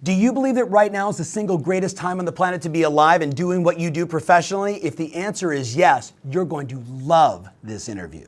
Do you believe that right now is the single greatest time on the planet to be alive and doing what you do professionally? If the answer is yes, you're going to love this interview.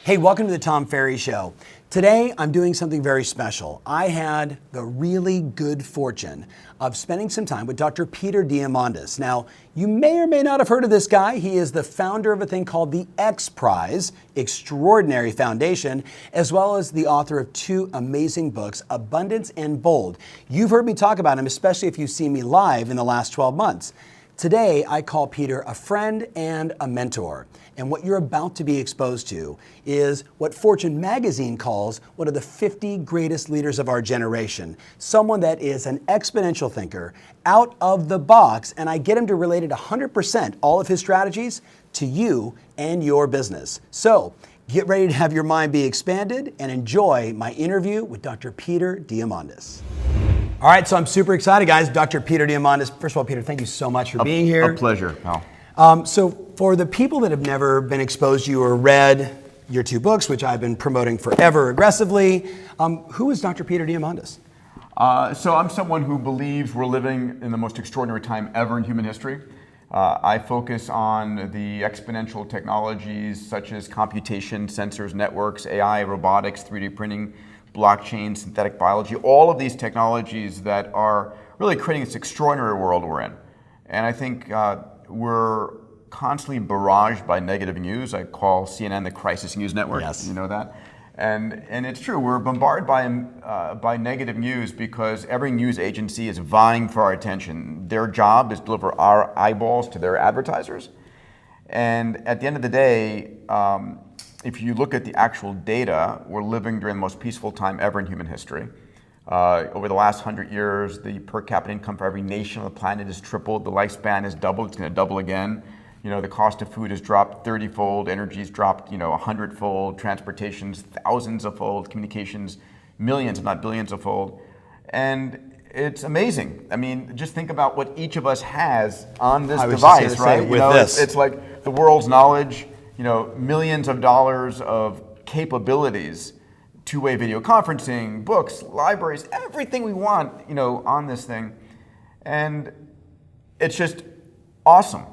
Hey, welcome to the Tom Ferry Show. Today, I'm doing something very special. I had the really good fortune of spending some time with Dr. Peter Diamandis. Now, you may or may not have heard of this guy. He is the founder of a thing called the X Prize, Extraordinary Foundation, as well as the author of two amazing books, Abundance and Bold. You've heard me talk about him, especially if you've seen me live in the last 12 months. Today, I call Peter a friend and a mentor. And what you're about to be exposed to is what Fortune magazine calls one of the 50 greatest leaders of our generation. Someone that is an exponential thinker, out of the box, and I get him to relate it 100%, all of his strategies, to you and your business. So, get ready to have your mind be expanded and enjoy my interview with Dr. Peter Diamandis. All right, so I'm super excited, guys. Dr. Peter Diamandis. First of all, Peter, thank you so much for being here. A pleasure, pal. So for the people that have never been exposed to you or read your two books, which I've been promoting forever aggressively, who is Dr. Peter Diamandis? So I'm someone who believes we're living in the most extraordinary time ever in human history. I focus on the exponential technologies such as computation, sensors, networks, AI, robotics, 3D printing, blockchain, synthetic biology, all of these technologies that are really creating this extraordinary world we're in. And I think we're constantly barraged by negative news. I call CNN the crisis news network. Yes. You know that? And it's true, we're bombarded by negative news because every news agency is vying for our attention. Their job is to deliver our eyeballs to their advertisers. And at the end of the day, if you look at the actual data, we're living during the most peaceful time ever in human history. Over the last 100 years, the per capita income for every nation on the planet has tripled. The lifespan has doubled. It's going to double again. You know, the cost of food has dropped 30-fold. Energy's dropped, 100-fold. Transportation's thousands of fold. Communications, millions, if not billions of fold. And it's amazing. I mean, just think about what each of us has on this device, right? It's like the world's knowledge. Millions of dollars of capabilities, two-way video conferencing, books, libraries, everything we want, on this thing. And it's just awesome.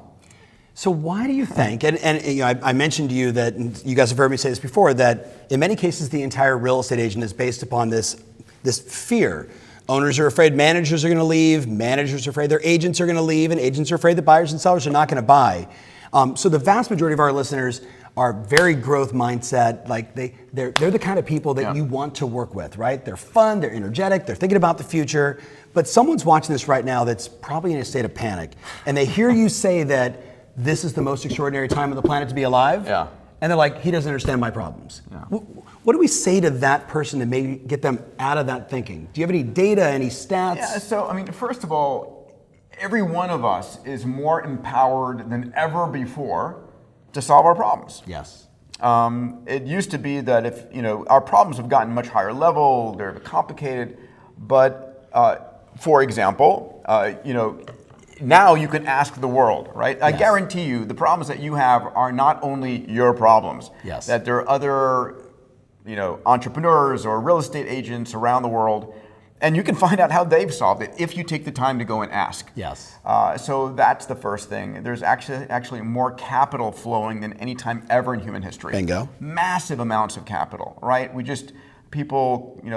So why do you think, and I mentioned to you that, and you guys have heard me say this before, that in many cases the entire real estate agent is based upon this fear. Owners are afraid managers are going to leave, managers are afraid their agents are going to leave, and agents are afraid that buyers and sellers are not going to buy. So the vast majority of our listeners are very growth mindset, like they're the kind of people that you want to work with, right? They're fun, they're energetic, they're thinking about the future, but someone's watching this right now that's probably in a state of panic, and they hear you say that this is the most extraordinary time on the planet to be alive, and they're like, he doesn't understand my problems. Yeah. What do we say to that person to maybe get them out of that thinking? Do you have any data, any stats? Yeah, so first of all, every one of us is more empowered than ever before to solve our problems. Yes. It used to be that if, our problems have gotten much higher level, they're complicated, but for example, now you can ask the world, right? I guarantee you the problems that you have are not only your problems. Yes. That there are other, entrepreneurs or real estate agents around the world, and you can find out how they've solved it if you take the time to go and ask. Yes. So that's the first thing. There's actually more capital flowing than any time ever in human history. Bingo. Massive amounts of capital, right?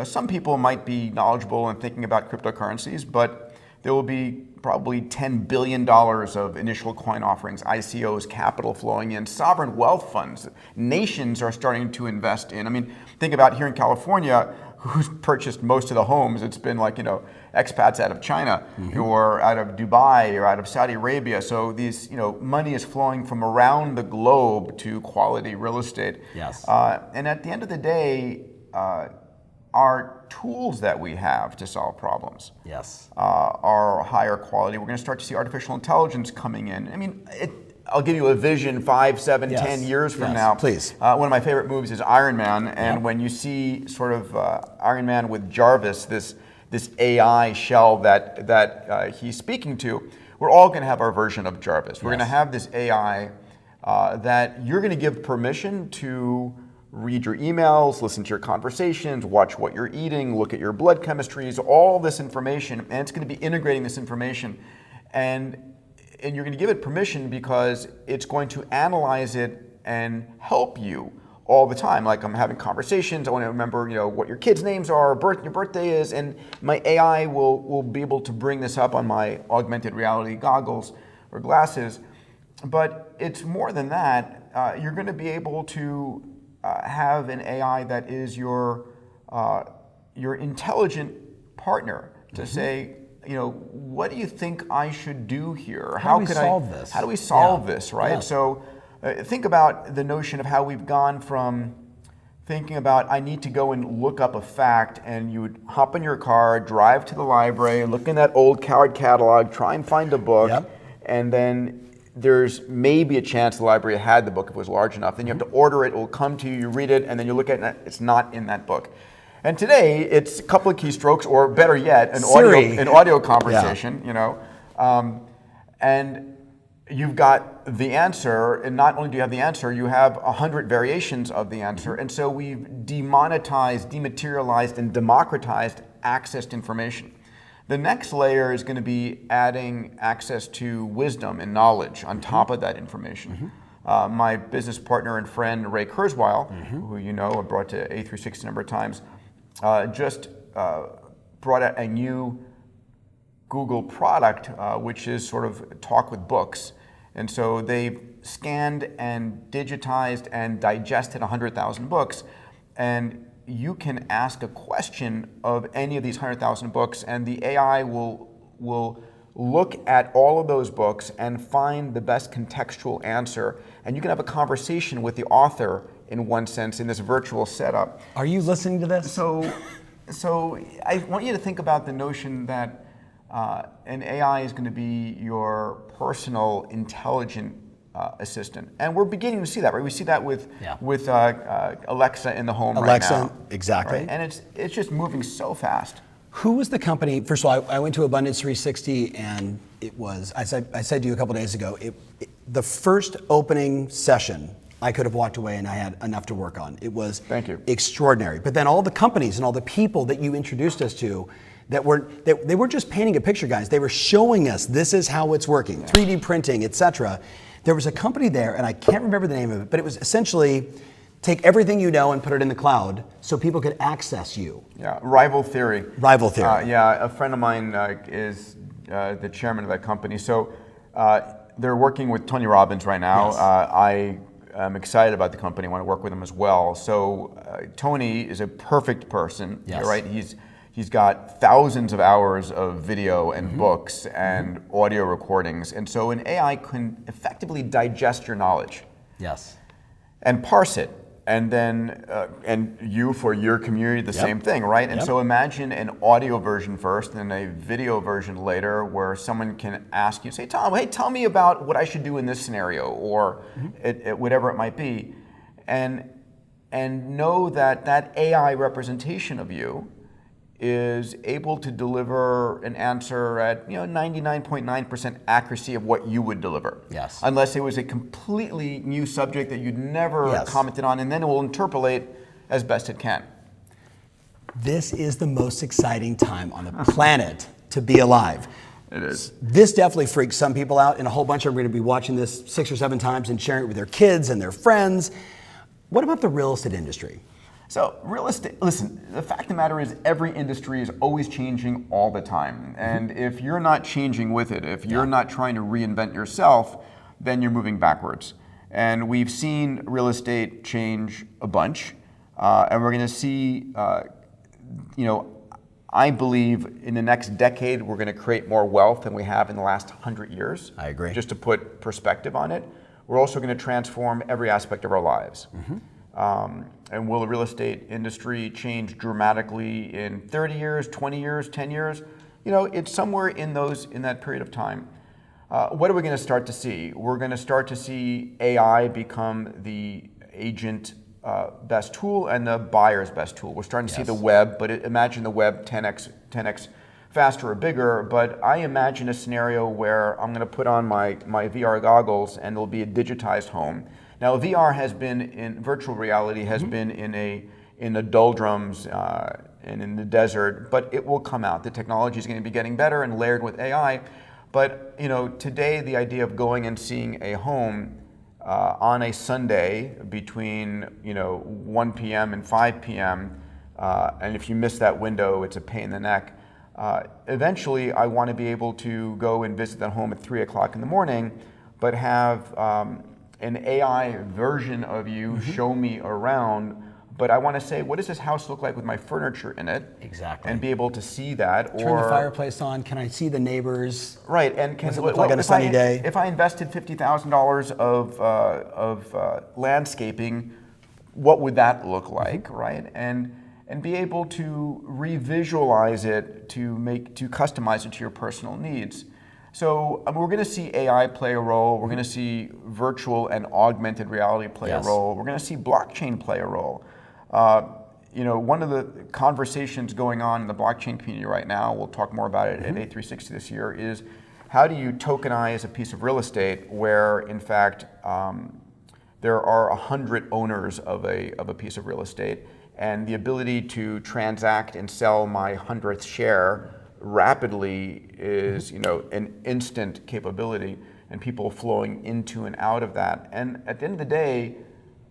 Some people might be knowledgeable and thinking about cryptocurrencies, but there will be probably $10 billion of initial coin offerings, ICOs, capital flowing in, sovereign wealth funds. Nations are starting to invest in. Think about here in California, who's purchased most of the homes. It's been expats out of China or out of Dubai or out of Saudi Arabia. So these, money is flowing from around the globe to quality real estate. Yes. And at the end of the day, our tools that we have to solve problems are higher quality. We're going to start to see artificial intelligence coming in. I'll give you a vision 5, 7, 10 years from now. Please. One of my favorite movies is Iron Man, and when you see sort of Iron Man with Jarvis, this AI shell that he's speaking to, we're all going to have our version of Jarvis. We're going to have this AI that you're going to give permission to read your emails, listen to your conversations, watch what you're eating, look at your blood chemistries, all this information, and it's going to be integrating this information. And you're going to give it permission because it's going to analyze it and help you all the time. Like, I'm having conversations, I want to remember, what your kids' names are, your birthday is, and my AI will be able to bring this up on my augmented reality goggles or glasses. But it's more than that. You're going to be able to have an AI that is your intelligent partner to say, what do you think I should do here? How do we solve this? How do we solve this, right? Yeah. So think about the notion of how we've gone from thinking about, I need to go and look up a fact, and you would hop in your car, drive to the library, look in that old card catalog, try and find a book, and then there's maybe a chance the library had the book if it was large enough. Then you have to order it, it will come to you, you read it, and then you look at it, it's not in that book. And today, it's a couple of keystrokes, or better yet, an audio conversation, and you've got the answer, and not only do you have the answer, you have 100 variations of the answer. And so we've demonetized, dematerialized, and democratized access to information. The next layer is going to be adding access to wisdom and knowledge on top of that information. My business partner and friend, Ray Kurzweil, who I brought to A360 a number of times, just brought out a new Google product, which is sort of talk with books. And so they've scanned and digitized and digested 100,000 books. And you can ask a question of any of these 100,000 books, and the AI will look at all of those books and find the best contextual answer. And you can have a conversation with the author, in one sense, in this virtual setup. Are you listening to this? So I want you to think about the notion that an AI is going to be your personal intelligent assistant, and we're beginning to see that, right? We see that with Alexa in the home right now. Exactly. Right? And it's just moving so fast. Who was the company? First of all, I went to Abundance 360, and it was, I said to you a couple days ago, the first opening session, I could have walked away and I had enough to work on. It was extraordinary. But then all the companies and all the people that you introduced us to, they weren't just painting a picture, guys. They were showing us this is how it's working, 3D printing, etc. There was a company there, and I can't remember the name of it, but it was essentially take everything you know and put it in the cloud so people could access you. Yeah, Rival Theory. Rival Theory. A friend of mine is the chairman of that company. So they're working with Tony Robbins right now. Yes. I'm excited about the company. I want to work with them as well. So Tony is a perfect person, right? He's got thousands of hours of video and books and audio recordings. And so an AI can effectively digest your knowledge. Yes. And parse it. And then, and you for your community, the same thing, right? And so imagine an audio version first and a video version later where someone can ask you, say, Tom, hey, tell me about what I should do in this scenario, or whatever it might be. And know that AI representation of you is able to deliver an answer at 99.9% accuracy of what you would deliver. Yes. Unless it was a completely new subject that you'd never commented on, and then it will interpolate as best it can. This is the most exciting time on the planet to be alive. It is. This definitely freaks some people out, and a whole bunch of them are going to be watching this 6 or 7 times and sharing it with their kids and their friends. What about the real estate industry? So real estate, listen, the fact of the matter is every industry is always changing all the time. And if you're not changing with it, if you're not trying to reinvent yourself, then you're moving backwards. And we've seen real estate change a bunch. And we're going to see, I believe in the next decade, we're going to create more wealth than we have in the last 100 years. I agree. Just to put perspective on it. We're also going to transform every aspect of our lives. And will the real estate industry change dramatically in 30 years, 20 years, 10 years? It's somewhere in that period of time. What are we going to start to see? We're going to start to see AI become the agent best tool and the buyer's best tool. We're starting to see the web, but imagine the web 10x faster or bigger. But I imagine a scenario where I'm going to put on my VR goggles and there'll be a digitized home. Now, VR has been in virtual reality has been in the doldrums and in the desert, but it will come out. The technology is going to be getting better and layered with AI. But today the idea of going and seeing a home on a Sunday between 1 p.m. and 5 p.m. And if you miss that window, it's a pain in the neck. Eventually, I want to be able to go and visit that home at 3 o'clock in the morning, but have an AI version of you show me around. But I want to say, what does this house look like with my furniture in it? Exactly. And be able to see that. Turn the fireplace on. Can I see the neighbors? Right. And does it look like on a sunny day? If I invested $50,000 of landscaping, what would that look like, right? And be able to revisualize it to customize it to your personal needs. So we're going to see AI play a role. We're going to see virtual and augmented reality play a role. We're going to see blockchain play a role. One of the conversations going on in the blockchain community right now, we'll talk more about it at A360 this year, is how do you tokenize a piece of real estate where, in fact, there are 100 owners of a piece of real estate, and the ability to transact and sell my 100th share rapidly is an instant capability, and people flowing into and out of that. And at the end of the day,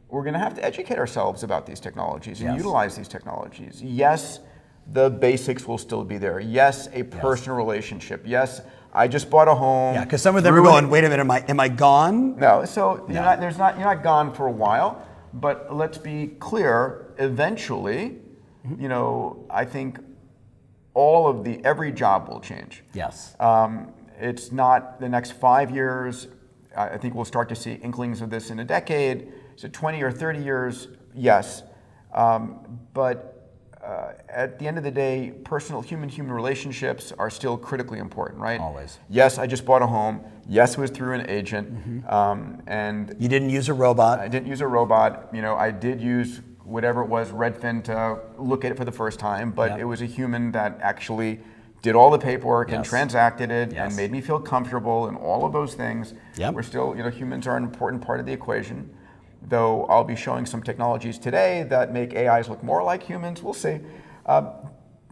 we're going to have to educate ourselves about these technologies and utilize these technologies. Yes, the basics will still be there. Yes, a personal relationship. Yes, I just bought a home. Yeah, because some of them are going, wait a minute, am I gone? No, so you're not gone for a while, but let's be clear, eventually, I think every job will change. Yes. It's not the next 5 years. I think we'll start to see inklings of this in a decade. So 20 or 30 years, yes. But at the end of the day, personal human relationships are still critically important, right? Always. Yes, I just bought a home. Yes, it was through an agent. And you didn't use a robot. I didn't use a robot. I did use whatever it was, Redfin, to look at it for the first time, but it was a human that actually did all the paperwork and transacted it and made me feel comfortable and all of those things. We're still, humans are an important part of the equation, though I'll be showing some technologies today that make AIs look more like humans. We'll see.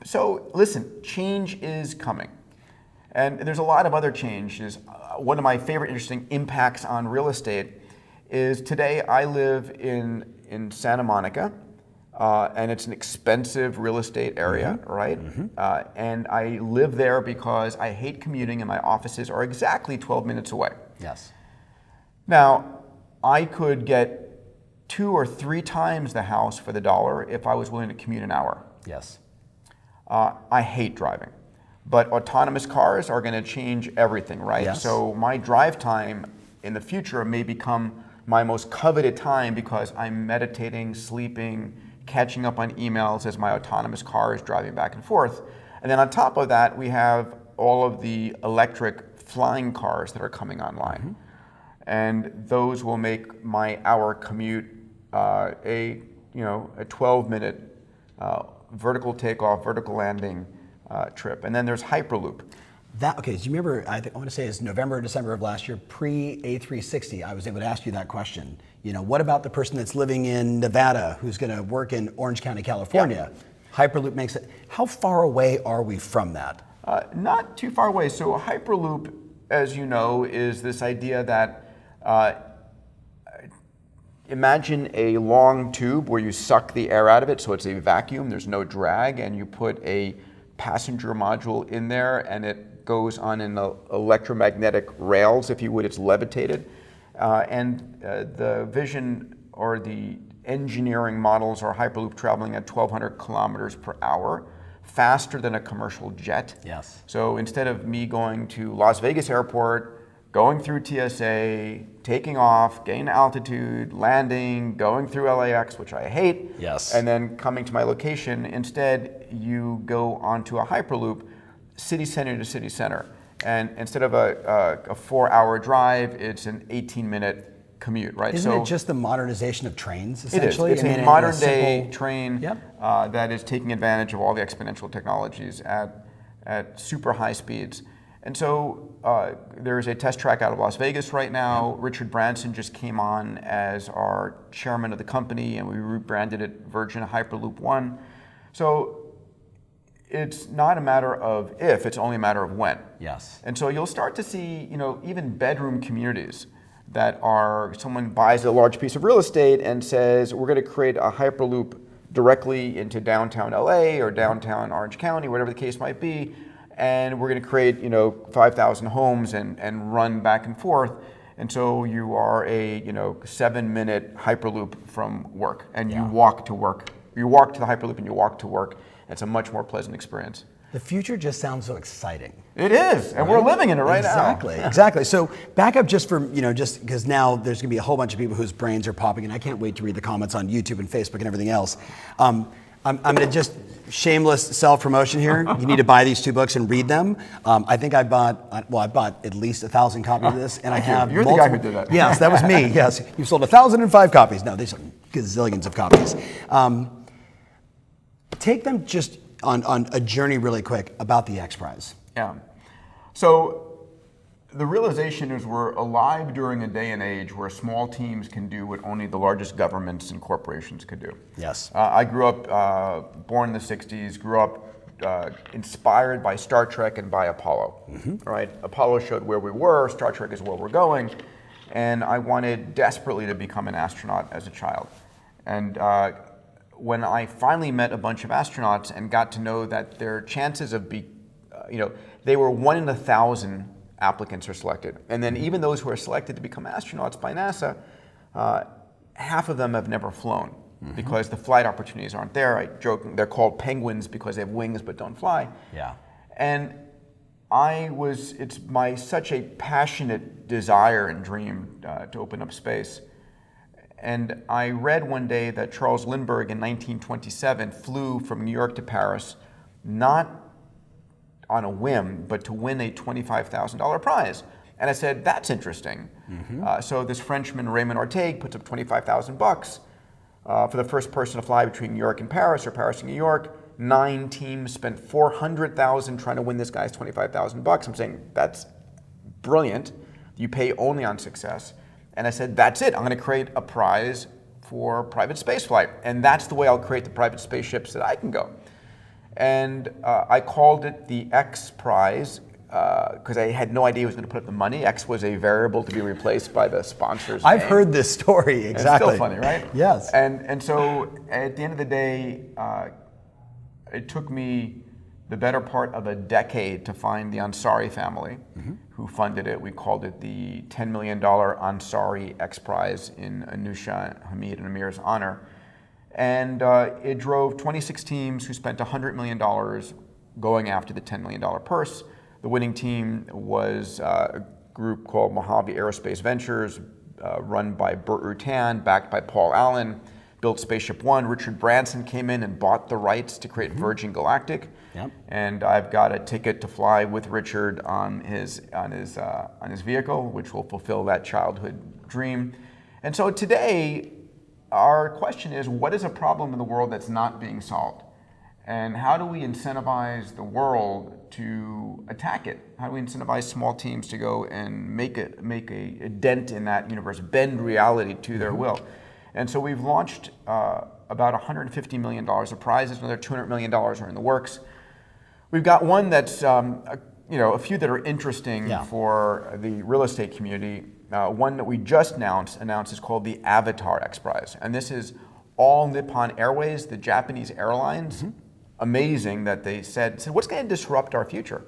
So listen, change is coming. And there's a lot of other changes. One of my favorite interesting impacts on real estate is today I live in Santa Monica, and it's an expensive real estate area, right? And I live there because I hate commuting and my offices are exactly 12 minutes away. Yes. Now, I could get 2 or 3 times the house for the dollar if I was willing to commute an hour. Yes. I hate driving, but autonomous cars are going to change everything, right? Yes. So my drive time in the future may become my most coveted time because I'm meditating, sleeping, catching up on emails as my autonomous car is driving back and forth. And then on top of that, we have all of the electric flying cars that are coming online. And those will make my hour commute a 12-minute vertical takeoff, vertical landing trip. And then there's Hyperloop. Okay, so you remember, I want to say it's November or December of last year, pre-A360, I was able to ask you that question. What about the person that's living in Nevada who's going to work in Orange County, California? Hyperloop makes it. How far away are we from that? Not too far away. So Hyperloop, as you know, is this idea that imagine a long tube where you suck the air out of it, so it's a vacuum, there's no drag, and you put a passenger module in there, and it goes on an electromagnetic rails, if you would. It's levitated. And the vision or the engineering models are Hyperloop traveling at 1,200 kilometers per hour, faster than a commercial jet. Yes. So instead of me going to Las Vegas airport, going through TSA, taking off, gaining altitude, landing, going through LAX, which I hate, and then coming to my location, instead you go onto a Hyperloop, city center to city center. And instead of a 4-hour drive, it's an 18-minute commut, right? Isn't it just the modernization of trains, essentially? It is. It's a modern-day train that is taking advantage of all the exponential technologies at super high speeds. And so there's a test track out of Las Vegas right now. Richard Branson just came on as our chairman of the company, and we rebranded it Virgin Hyperloop One. So it's not a matter of if, it's only a matter of when. Yes. And so you'll start to see, even bedroom communities that are, someone buys a large piece of real estate and says, we're going to create a Hyperloop directly into downtown LA or downtown Orange County, whatever the case might be, and we're going to create, 5,000 homes and run back and forth. And so you are a, 7-minute Hyperloop from work, and you walk to work. You walk to the Hyperloop and you walk to work. It's a much more pleasant experience. The future just sounds so exciting. It is, and we're living in it right now. Exactly. So back up just for, just because now there's going to be a whole bunch of people whose brains are popping, and I can't wait to read the comments on YouTube and Facebook and everything else. I'm going to just, shameless self-promotion here. You need to buy these 2 books and read them. I think I bought at least 1,000 copies of this, and I have You're multiple. The guy who did that. Yes, that was me. Yes, you've sold 1,005 copies. No, they sold gazillions of copies. Take them just on a journey really quick about the X Prize. Yeah. So the realization is we're alive during a day and age where small teams can do what only the largest governments and corporations could do. Yes. I grew up, born in the 60s, grew up inspired by Star Trek and by Apollo. Right? Apollo showed where we were, Star Trek is where we're going, and I wanted desperately to become an astronaut as a child. And when I finally met a bunch of astronauts and got to know that their chances of they were 1 in 1,000 applicants are selected. And then even those who are selected to become astronauts by NASA, half of them have never flown because the flight opportunities aren't there. I joke, they're called penguins because they have wings but don't fly. Yeah. And it's such a passionate desire and dream to open up space. And I read one day that Charles Lindbergh in 1927 flew from New York to Paris, not on a whim, but to win a $25,000 prize. And I said, that's interesting. So this Frenchman, Raymond Orteig, puts up $25,000 for the first person to fly between New York and Paris, or Paris and New York. 9 teams spent $400,000 trying to win this guy's $25,000. I'm saying, that's brilliant. You pay only on success. And I said, that's it. I'm going to create a prize for private spaceflight. And that's the way I'll create the private spaceships that I can go. And I called it the X Prize because I had no idea who was going to put up the money. X was a variable to be replaced by the sponsor's I've name. heard this story, exactly. It's still funny, right? Yes. And so at the end of the day, it took me the better part of a decade to find the Ansari family who funded it. We called it the $10 million Ansari X Prize in Anusha, Hamid, and Amir's honor. And it drove 26 teams who spent $100 million going after the $10 million purse. The winning team was a group called Mojave Aerospace Ventures, run by Burt Rutan, backed by Paul Allen, built Spaceship One. Richard Branson came in and bought the rights to create Virgin Galactic. Yep. And I've got a ticket to fly with Richard on his vehicle, which will fulfill that childhood dream. And so today, our question is, what is a problem in the world that's not being solved? And how do we incentivize the world to attack it? How do we incentivize small teams to go and make a dent in that universe, bend reality to their will? And so we've launched about $150 million of prizes. Another $200 million are in the works. We've got one that's, a few that are interesting for the real estate community. One that we just announced is called the Avatar X Prize. And this is All Nippon Airways, the Japanese airlines. Amazing that they said, what's going to disrupt our future?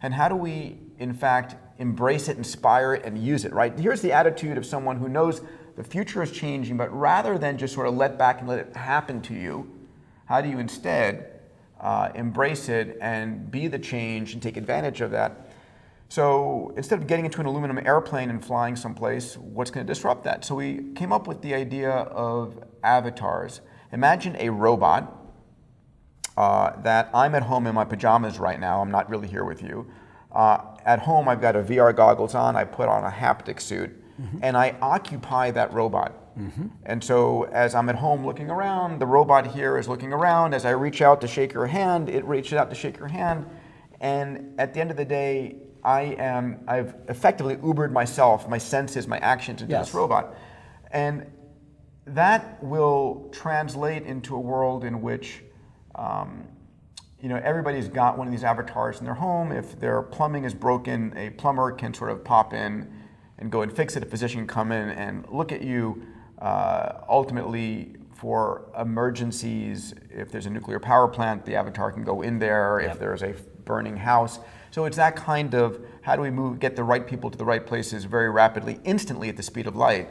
And how do we, in fact, embrace it, inspire it, and use it, right? Here's the attitude of someone who knows the future is changing, but rather than just sort of let back and let it happen to you, how do you instead embrace it and be the change and take advantage of that? So instead of getting into an aluminum airplane and flying someplace, what's going to disrupt that? So we came up with the idea of avatars. Imagine a robot that I'm at home in my pajamas right now. I'm not really here with you. At home, I've got a VR goggles on. I put on a haptic suit, and I occupy that robot. And so as I'm at home looking around, the robot here is looking around. As I reach out to shake your hand, it reaches out to shake your hand. And at the end of the day, I've effectively Ubered myself, my senses, my actions into this robot. And that will translate into a world in which everybody's got one of these avatars in their home. If their plumbing is broken, a plumber can sort of pop in and go and fix it. A physician can come in and look at you. Ultimately, for emergencies, if there's a nuclear power plant, the avatar can go in there. If there's a burning house. So it's that kind of, how do we get the right people to the right places very rapidly, instantly at the speed of light.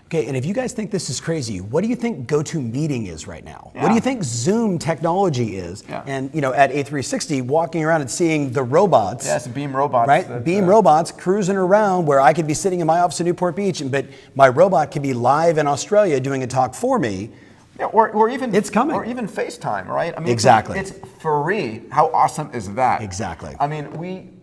Okay, and if you guys think this is crazy, what do you think GoToMeeting is right now? What do you think Zoom technology is? And at A360, walking around and seeing the robots. Yes, Beam robots. Right, Beam robots cruising around where I could be sitting in my office in Newport Beach, but my robot could be live in Australia doing a talk for me. Yeah, or even it's coming. Or even FaceTime, right? I mean, exactly. It's free. How awesome is that? Exactly. I mean,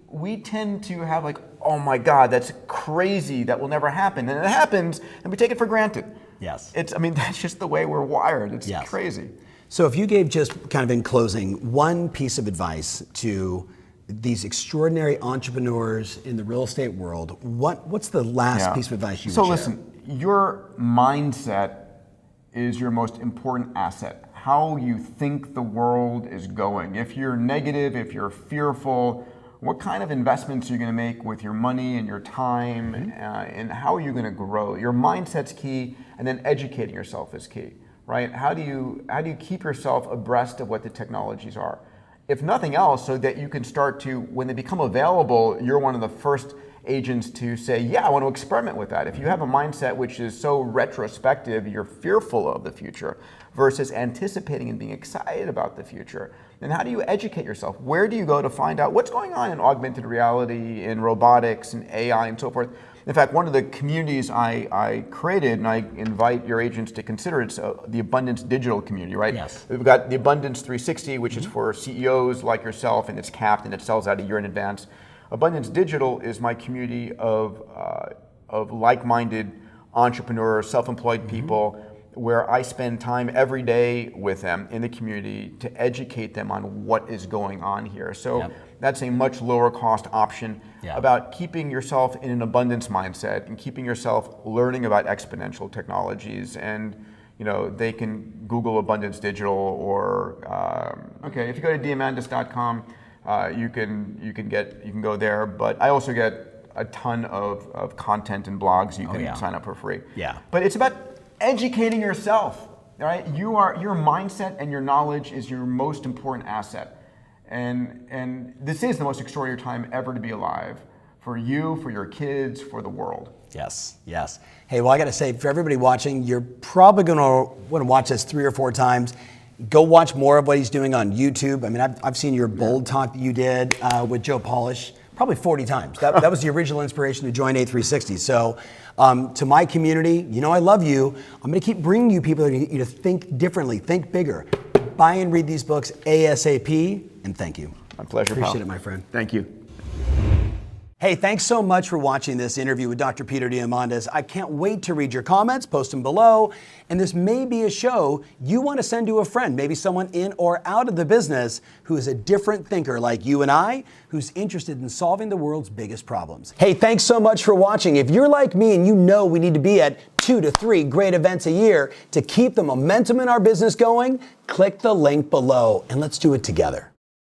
we tend to have like, oh my God, that's crazy. That will never happen, and it happens, and we take it for granted. Yes. That's just the way we're wired. It's crazy. So if you gave just kind of in closing one piece of advice to these extraordinary entrepreneurs in the real estate world, what's the last piece of advice you would share? So listen, your mindset is your most important asset. How you think the world is going. If you're negative, if you're fearful, what kind of investments are you going to make with your money and your time, and how are you going to grow? Your mindset's key, and then educating yourself is key, right? How do you keep yourself abreast of what the technologies are? If nothing else, so that you can start to, when they become available, you're one of the first agents to say, yeah, I want to experiment with that. If you have a mindset which is so retrospective, you're fearful of the future versus anticipating and being excited about the future, then how do you educate yourself? Where do you go to find out what's going on in augmented reality, in robotics, and AI, and so forth? In fact, one of the communities I created, and I invite your agents to consider, it's the Abundance Digital community, right? Yes. We've got the Abundance 360, which is for CEOs like yourself, and it's capped, and it sells out a year in advance. Abundance Digital is my community of like-minded entrepreneurs, self-employed people, where I spend time every day with them in the community to educate them on what is going on here. So that's a much lower cost option about keeping yourself in an abundance mindset and keeping yourself learning about exponential technologies. And they can Google Abundance Digital, or if you go to diamandis.com, you can go there. But I also get a ton of content and blogs you can sign up for free. But it's about educating yourself, right? Your mindset and your knowledge is your most important asset. And this is the most extraordinary time ever to be alive, for you, for your kids, for the world. Yes. Hey, well, I got to say, for everybody watching, you're probably going to want to watch this 3 or 4 times. Go watch more of what he's doing on YouTube. I mean, I've seen your bold talk that you did with Joe Polish probably 40 times. That was the original inspiration to join A360. So to my community, I love you. I'm going to keep bringing you people that need you to think differently, think bigger. Buy and read these books ASAP, and thank you. My pleasure, Appreciate pal. it, my friend. Thank you. Hey, thanks so much for watching this interview with Dr. Peter Diamandis. I can't wait to read your comments, post them below. And this may be a show you want to send to a friend, maybe someone in or out of the business who is a different thinker like you and I, who's interested in solving the world's biggest problems. Hey, thanks so much for watching. If you're like me and we need to be at 2 to 3 great events a year to keep the momentum in our business going, click the link below and let's do it together.